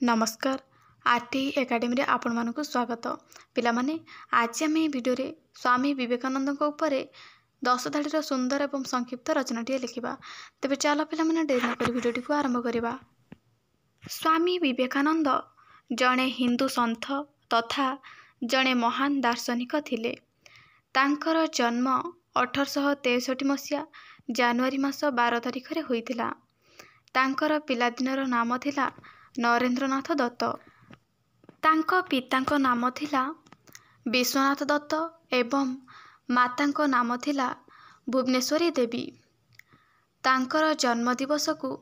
नमस्कार RTI academy आपण मानक स्वागत पिला माने आज आम भिडियो स्वामी विवेकानंद उपरे 10 धाड़ीर सुंदर एवं संक्षिप्त रचनाटी लिखा। तेज चल पे डेरी नक भिडियोटी को आरंभ करवा। स्वामी विवेकानंद जड़े हिंदू सन्थ तथा जड़े महान दार्शनिक थिले। तांकर जन्म 1863 मसीहा जनवरी मास 12 तारिख रे होइतिला। तांकर पिलादिनर नाम थिला नरेंद्रनाथ दत्त। तांको पितांको नाम थिला विश्वनाथ दत्त एवं मातांको नाम थिला भुवनेश्वरी देवी। तांकर जन्म दिवस को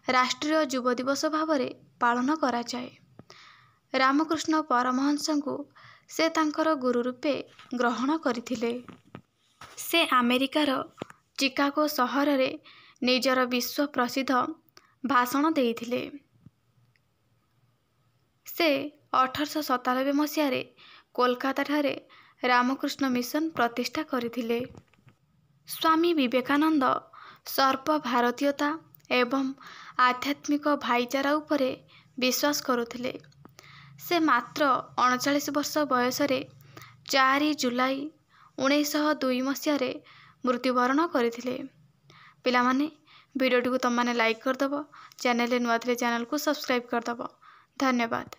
राष्ट्रीय युव दिवस भावरे पालन करा जाए। रामकृष्ण परमहंस को से तांकर गुरु रूपे ग्रहण करथिले। से अमेरिकार चिकागो सहर रे निजर विश्व प्रसिद्ध भाषण देइथिले। से 1897 मसीह कोलकाता ठारे रामकृष्ण मिशन प्रतिष्ठा करथिले। स्वामी विवेकानंद सर्वभारतीयता एवं आध्यात्मिक भाईचारा उपरे विश्वास करुथिले। से मात्र 39 वर्ष बयस 4 जुलाई 1902 मसीह मृत्युवरण करथिले। पिला माने वीडियोटी को तुम लाइक करदब, चैनल नुआ चैनल को सब्सक्राइब करदब। धन्यवाद।